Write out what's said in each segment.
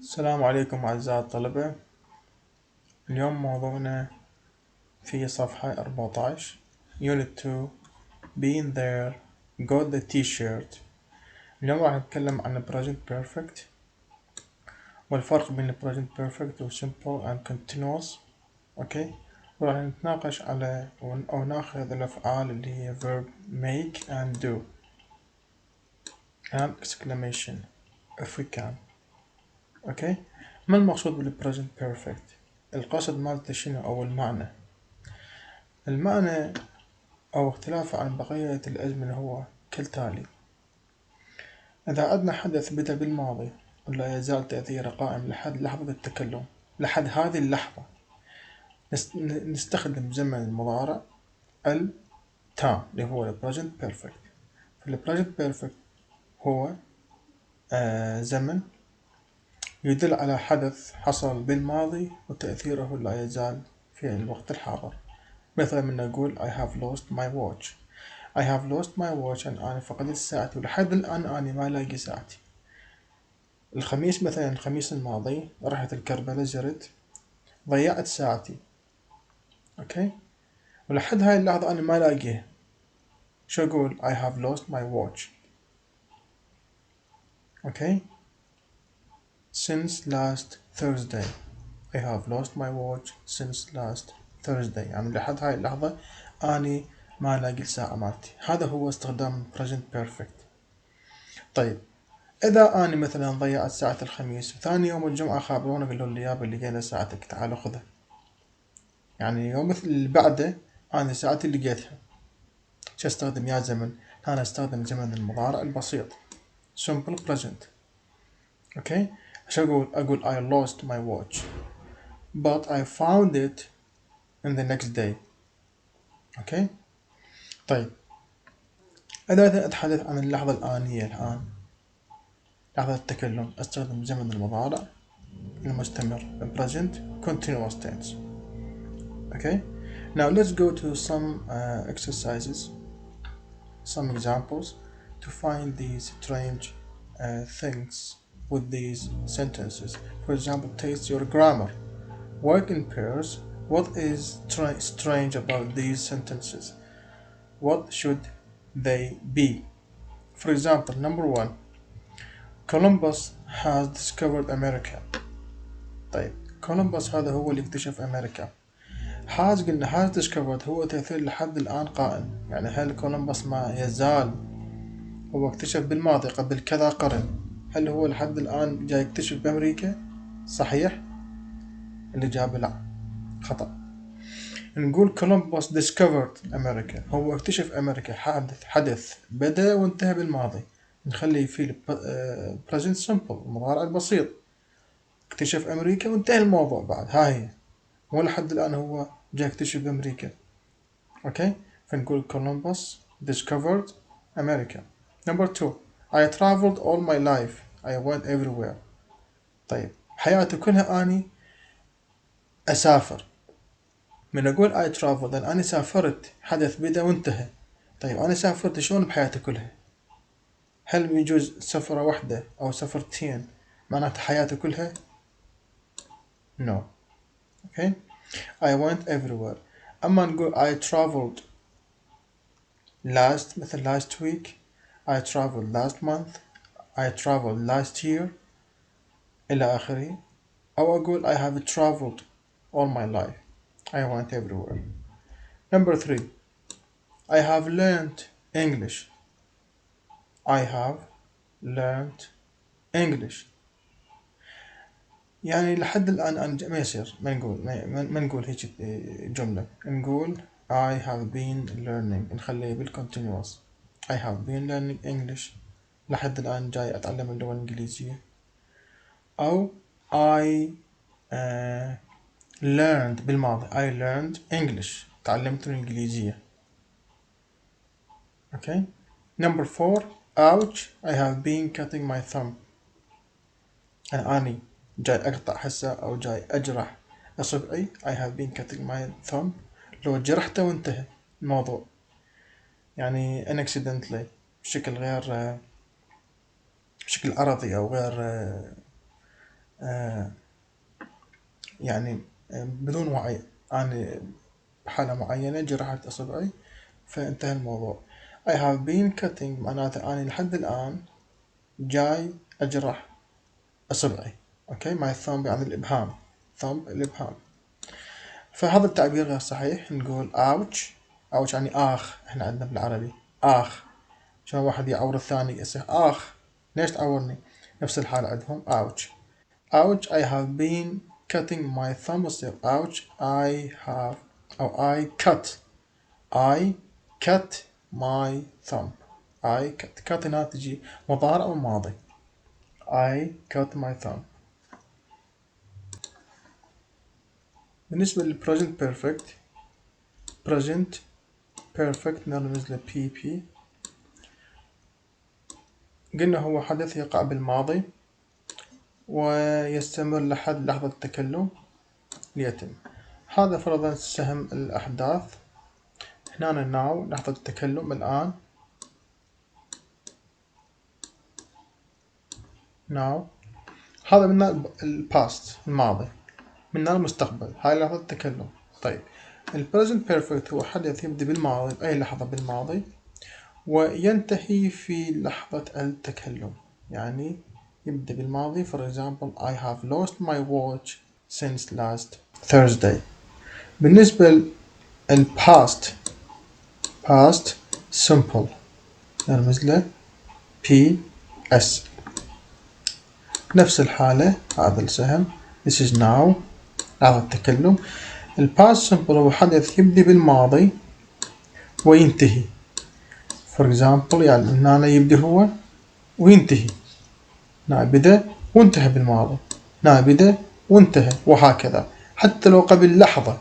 السلام عليكم أعزائي الطلبة. اليوم موضوعنا في صفحة 14 Unit 2 Being there Got the T-shirt. اليوم راح نتكلم عن Present Perfect والفرق بين Present Perfect و Simple and Continuous. أوكي، وراح نتناقش على أو ناخذ الأفعال اللي هي verb make and do and exclamation if we can. أوكي، ما المقصود بالpresent perfect؟ القصد مالته شنو أو المعنى؟ المعنى أو اختلافه عن بقية الأزمنة هو كالتالي: إذا عندنا حدث بدأ بالماضي ولا يزال تأثيره قائم لحد لحظة التكلم، لحد هذه اللحظة، نستخدم زمن المضارع التام اللي هو ال present perfect. ال present perfect هو زمن يدل على حدث حصل بالماضي وتأثيره لا يزال في الوقت الحاضر. مثلا من نقول I have lost my watch. I have lost my watch and أنا فقدت ساعتي ولحد الآن أنا ما لاقي ساعتي. الخميس مثلا الخميس الماضي رحت الكربلة جرت ضيعت ساعتي. أوكي، ولحد هاي اللحظة أنا ما لاقيها. شو أقول؟ I have lost my watch. أوكي، since last Thursday. I have lost my watch since last Thursday. يعني لحد هاي اللحظة أني ما لاقي الساعة مالتي. هذا هو استخدام present perfect. طيب، إذا أنا مثلا ضيعت ساعة الخميس وثاني يوم الجمعة خابروني قالوا لي يابا لقينا ساعتك تعال خذها، يعني يوم مثل اللي بعده أنا ساعتي لقيتها. شو استخدم يا زمن؟ أنا استخدم زمن المضارع البسيط simple present. أوكي، شو أقول I lost my watch but I found it in the next day. أوكي، طيب إذا أتحدث عن اللحظة الآنية الآن لحظة التكلم أستخدم زمن المضارع المستمر present continuous tense. Okay, now let's go to some exercises, some examples to find these strange things with these sentences. For example, taste your grammar. Work in pairs. What is strange about these sentences? What should they be? For example, number one, Columbus has discovered America. طيب كولومبوس هذا هو اللي اكتشف أمريكا. قلنا has discovered هو تأثير لحد الآن قائم، يعني هل كولومبوس ما يزال هو اكتشف بالماضي قبل كذا قرن؟ هل هو لحد الآن جاي يكتشف بأمريكا؟ صحيح؟ الإجابة لا، خطأ. نقول كولومبوس discovered أمريكا، هو اكتشف أمريكا، حدث بدأ وانتهى بالماضي، نخلي فيه present simple المضارع البسيط، اكتشف أمريكا وانتهى الموضوع بعد. هاي مو لحد الآن هو جاي يكتشف بأمريكا. أوكي، فنقول Columbus discovered America. Number two, I traveled all my life. I went everywhere. طيب حياتي كلها أني أسافر. من أقول I traveled لأن أنا سافرت، حدث بدأ وانتهى. طيب أنا سافرت شلون بحياتي كلها؟ هل بيجوز سفرة واحدة أو سفرتين معناته حياتي كلها؟ No. Okay, I went everywhere. أما نقول I traveled مثل last week, I traveled last month, I traveled last year إلى آخره. أو أقول I have traveled all my life. I went everywhere. Number three, I have learned English. I have learned English. يعني لحد الآن أنا ما يصير ما نقول هيك جملة. نقول I have been learning، نخليه بالcontinuous. I have been learning English، لحد الآن جاي أتعلم اللغة الإنجليزية. أو I learned بالماضي I learned English، تعلمت الإنجليزية. Okay. Number four, ouch, I have been cutting my thumb. أني جاي أقطع حسة أو جاي أجرح أصبعي. I have been cutting my thumb، لو جرحته وانتهى الموضوع، يعني unaccidentally، بشكل غير بشكل عرضي أو غير آه يعني بدون وعي، أنا بحالة معينة جرحت إصبعي فانتهى الموضوع. I have been cutting معناته أنا لحد الآن جاي أجرح إصبعي. أوكي my thumb يعني الإبهام، thumb الإبهام. فهذا التعبير غير صحيح، نقول ouch. ouch يعني آخ، إحنا عندنا بالعربي آخ، شلون واحد يعور الثاني يصيح آخ، ليش تعورني؟ نفس الحالة عندهم ouch. ouch I have been cutting my thumb يصير ouch I have أو I cut my thumb. I cut هنا تجي مضارع أو ماضي. I cut my thumb. بالنسبة لل present perfect، present perfect نرمز له PP. قلنا هو حدث يقع بالماضي ويستمر لحد لحظة التكلم ليتم. هذا فرضا سهم الأحداث. هنا now لحظة التكلم الآن now. هذا من الباست الماضي، من المستقبل هاي لحظة التكلم. طيب ال present perfect هو حدث يبدأ بالماضي بأي لحظة بالماضي وينتهي في لحظة التكلم. يعني يبدأ بالماضي for example I have lost my watch since last Thursday. بالنسبة لل past simple نرمز له PS. نفس الحالة هذا السهم this is now لحظة التكلم. ال past simple هو حدث يبدأ بالماضي وينتهي for example يعني هنا يبدأ هو وينتهي، هنا بدأ وانتهى بالماضي، هنا بدأ وانتهى وهكذا حتى لو قبل لحظة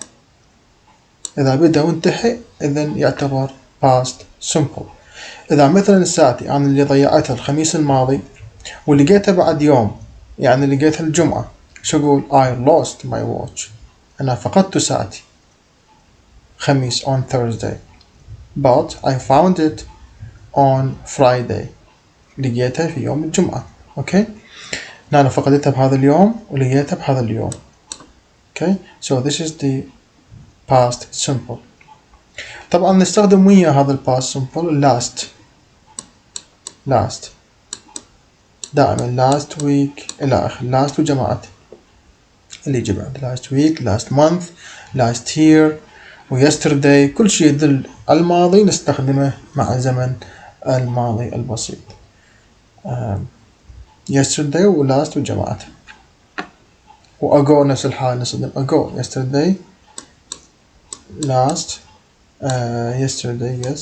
إذا بدأ وانتهى إذن يعتبر past simple. إذا مثلا ساعتي أنا اللي ضيعتها الخميس الماضي ولقيتها بعد يوم، يعني لقيتها الجمعة، شو أقول I lost my watch، أنا فقدت ساعتي خميس on Thursday but I found it on Friday، لقيتها في يوم الجمعة. أوكي أنا فقدتها بهذا اليوم ولقيتها بهذا اليوم. Okay so this is the past simple. طبعا نستخدم ويا هذا ال past simple last دائما last week إلى آخر last وجماعته اللي يجي بعد last week last month last year و yesterday كل شيء يدل على الماضي نستخدمه مع زمن الماضي البسيط. yesterday و last وجماعته. و ago نفس الحال نستخدم ago yesterday last yesterday yes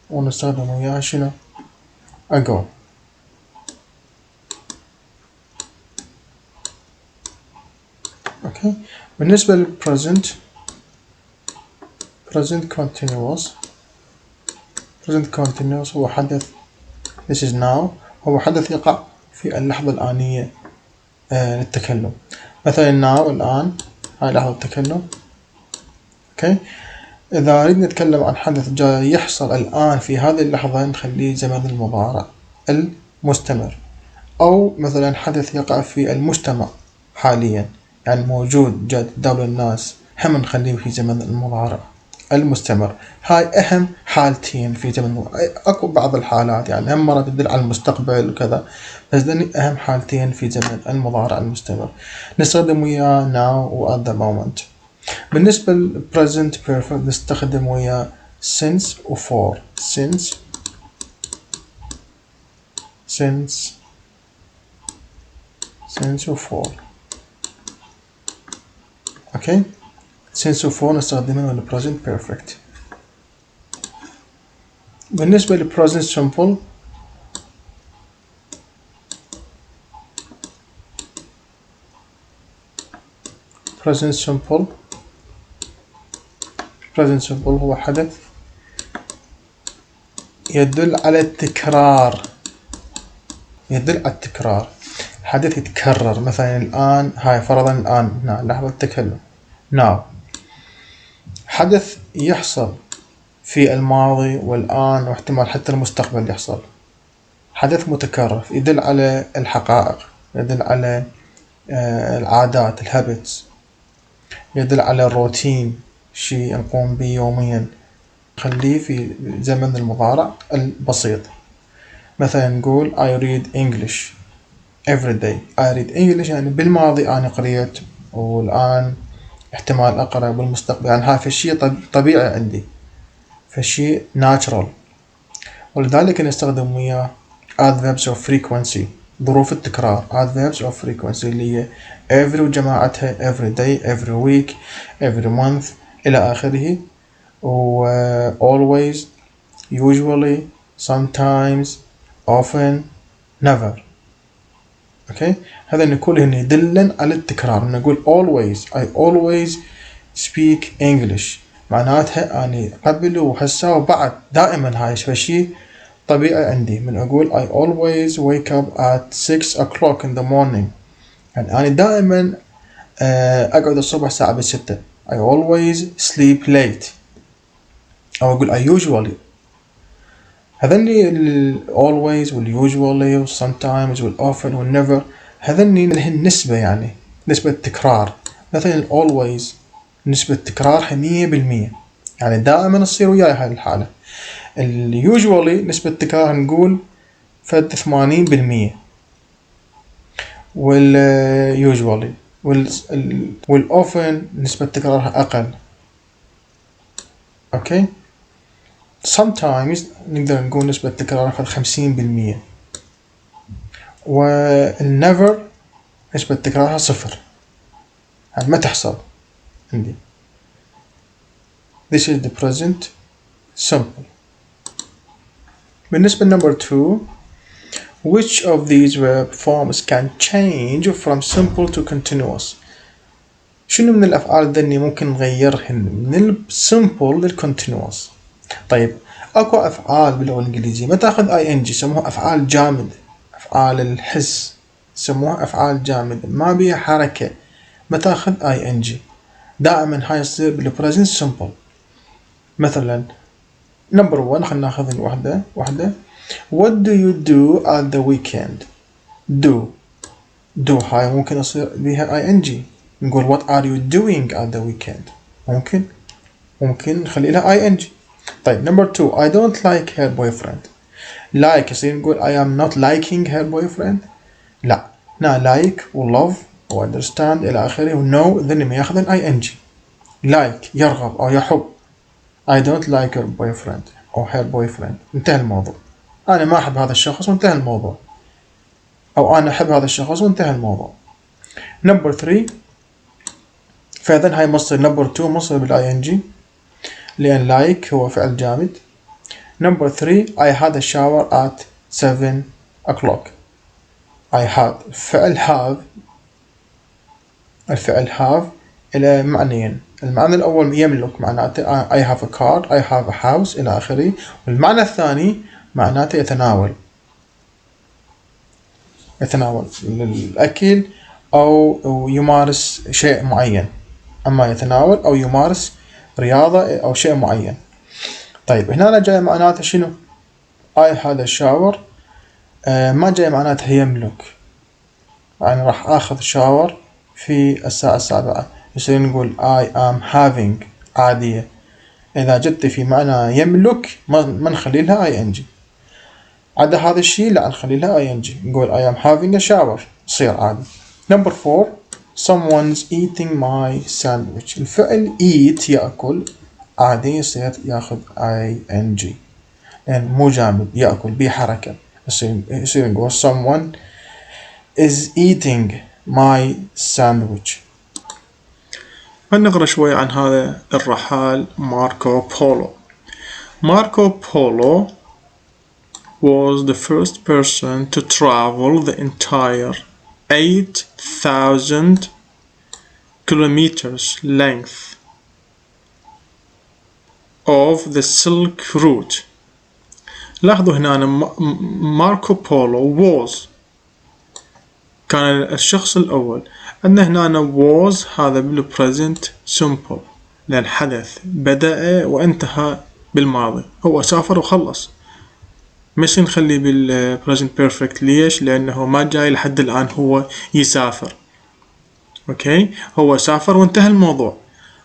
ونستخدم وياها شنو ago. اوكي بالنسبة لل present continuous هو حدث this is now هو حدث يقع في اللحظة الآنية للتكلم. مثلا now الآن هاي لحظة التكلم. اوكي إذا نريد نتكلم عن حدث جاي يحصل الآن في هذه اللحظة نخليه زمن المضارع المستمر، أو مثلا حدث يقع في المجتمع حاليا يعني موجود جاد دولة الناس هم نخليه في زمن المضارع المستمر. هاي أهم حالتين في زمن أكو بعض الحالات يعني هم مرة تدل على المستقبل وكذا، بس ذني أهم حالتين في زمن المضارع المستمر نستخدم وياه now و at the moment. بالنسبة ل present perfect نستخدم وياه since و for since و for. اوكي since و for نستخدمهم ل present perfect. بالنسبة ل present simple present simple هو حدث يدل على التكرار، حدث يتكرر. مثلا الآن هاي فرضا الآن لحظة التكلم now حدث يحصل في الماضي والآن واحتمال حتى المستقبل يحصل. حدث متكرر يدل على الحقائق، يدل على العادات الهابتس، يدل على الروتين، شيء نقوم به يوميا. خليه في زمن المضارع البسيط. مثلا نقول I read English every day. I read English يعني بالماضي أنا قريت، والآن احتمال أقرأ بالمستقبل. يعني هذا الشيء طبيعي عندي، فشيء natural. ولذلك نستخدم وياه adverbs of frequency، ظروف التكرار. adverbs of frequency اللي هي every وجماعتها every day every week every month إلى آخره. و always usually sometimes often never. اوكي، هذا نقول هنا يدلن على التكرار. نقول always I always speak English، معناتها أني قبل وهسه وبعد دائما هاي شيء طبيعي عندي. من أقول I always wake up at 6 o'clock in the morning، يعني أنا دائما أقعد الصبح الساعة 6. I always sleep late. أو أقول I usually. هذني always usually و sometimes often never، هذني لهن نسبة، يعني نسبة تكرار. مثلا always نسبة تكرارها 100%، يعني دائما تصير وياي هاي الحالة. usually نسبة تكرار نقول فد 80%، usually often نسبة تكرارها أقل. أوكي، sometimes نقدر نقول نسبة تكرارها 50%، never نسبة تكرارها 0، يعني ما تحصل عندي. This is the present simple. بالنسبة number 2، which of these verb forms can change from simple to continuous؟ شنو من الأفعال ذني ممكن نغيرهن من simple للcontinuous؟ طيب، أكو أفعال باللغة الإنجليزية ما تأخذ ing يسموها أفعال جامد، أفعال الحس يسموها أفعال جامدة ما بيها حركة، ما تأخذ ing. دائما هاي يصير بالpresent simple. مثلا number 1 خلنا ناخذ واحدة. What do you do at the weekend؟ do هاي ممكن يصير بيها ing. نقول what are you doing at the weekend؟ ممكن نخلي لها ing. طيب number 2، I don't like her boyfriend. like يصير نقول I am not liking her boyfriend؟ لا، like و love و understand إلى آخره و know ذني ما ياخذن ing. like يرغب أو يحب. I don't like her boyfriend أو her boyfriend، انتهى الموضوع. أنا ما أحب هذا الشخص وانتهى الموضوع، أو أنا أحب هذا الشخص وانتهى الموضوع. number 3، فإذن هاي مصدر number 2 مصدر بالing، لأن like هو فعل جامد. number 3، I had a shower at 7 o'clock. I had الفعل have إلى معنيين. المعنى الأول يملك، معناته I have a car I have a house إلى آخره. والمعنى الثاني معناته يتناول الأكل أو يمارس شيء معين. أما يتناول أو يمارس رياضة أو شيء معين. طيب هنا أنا جاي معناته شنو؟ I had a shower، ما جاي معناته يملك، يعني راح آخذ شاور في الساعة 7. يصير نقول I am having عادية. إذا جت في معنى يملك ما نخلي لها ing. عدا هذا الشيء لا نخلي لها ing، نقول I am having a shower يصير عادي. number 4، someone's eating my sandwich. الفعل eat يأكل عادي يصير ياخذ ing، لأن مو جامد يأكل بحركة. يصير نقول someone is eating my sandwich. نقرأ شوي عن هذا الرحال ماركو بولو. Marco Polo was the first person to travel the entire 8,000 kilometers length of the Silk Route. لاحظوا هنا ماركو بولو was كان الشخص الأول. عندنا هنا was هذا بالpresent simple، لأن حدث بدأ وانتهى بالماضي، هو سافر وخلص. مش نخليه بالبريزنت بيرفكت. ليش؟ لأنه ما جاي لحد الآن هو يسافر. أوكي، هو سافر وانتهى الموضوع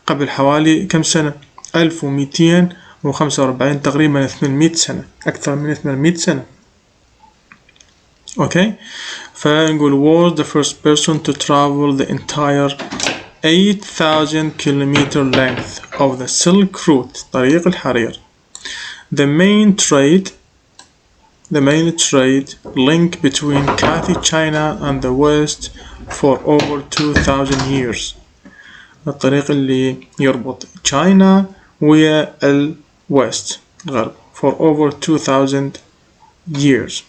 قبل حوالي كم سنة؟ 1245، تقريبا 800 سنة، أكثر من 800 سنة. أوكي، فنقول was the first person to travel the entire 8000 kilometer length of the Silk Route، طريق الحرير. The main trade link between Cathay China and the West for over 2000 years. الطريق اللي يربط China ويا الويست الغرب for over 2000 years،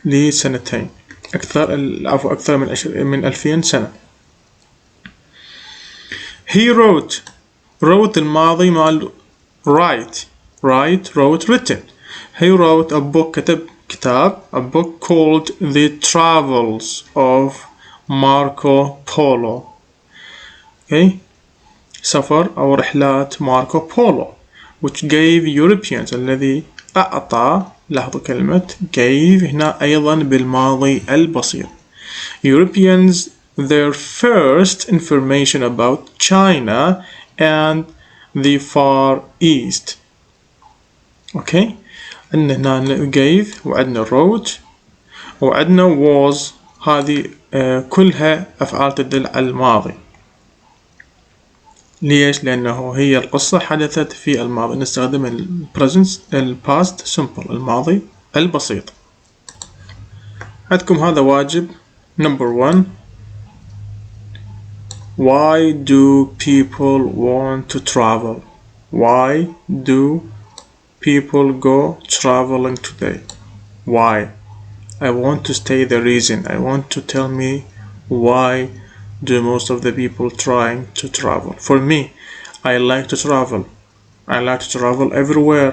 لسنتين، أكثر من 2000 سنة. He wrote الماضي مال write wrote written. He wrote a book، كتب كتاب، a book called The Travels of Marco Polo. Okay، سفر أو رحلات ماركو بولو، which gave Europeans، الذي أعطى، لاحظوا كلمة gave هنا أيضا بالماضي البسيط، Europeans their first information about China and the Far East. اوكي، عندنا هنا gave وعندنا wrote وعندنا was، هذه كلها أفعال تدل على الماضي. ليش؟ لأنه هي القصة حدثت في الماضي، نستخدم ال present ال past simple، الماضي البسيط. عندكم هذا واجب. Number 1. Why do people want to travel? Why do people go traveling today? Why? I want to state the reason. I want to tell me why do most of the people trying to travel. For me, I like to travel. I like to travel everywhere.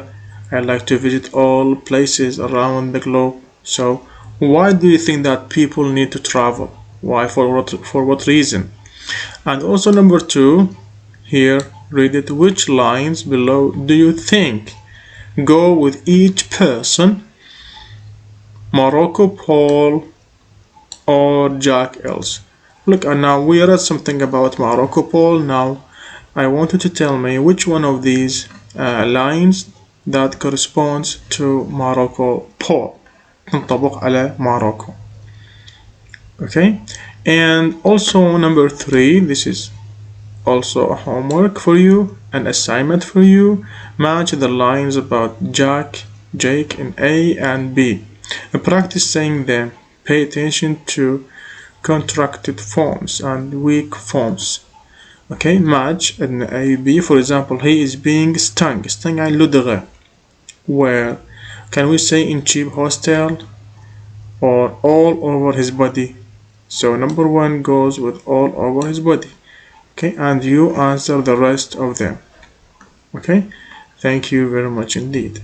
I like to visit all places around the globe. So why do you think that people need to travel? Why? For what reason? And also number 2, here read it. Which lines below do you think go with each person? Marco Polo or Jack Ellis? Look, and now we read something about Marco Polo. Now I want you to tell me which one of these lines that corresponds to Marco Polo تنطبق على Morocco. Okay, and also number 3, this is also a homework for you, an assignment for you. Match the lines about Jake in A and B. Practice saying them. Pay attention to contracted forms and weak forms. Okay, match in A, B. For example, he is being stung. Stung عن لدغة. Where? Can we say in cheap hostel or all over his body? So number 1 goes with all over his body. Okay, and you answer the rest of them. Okay, thank you very much indeed.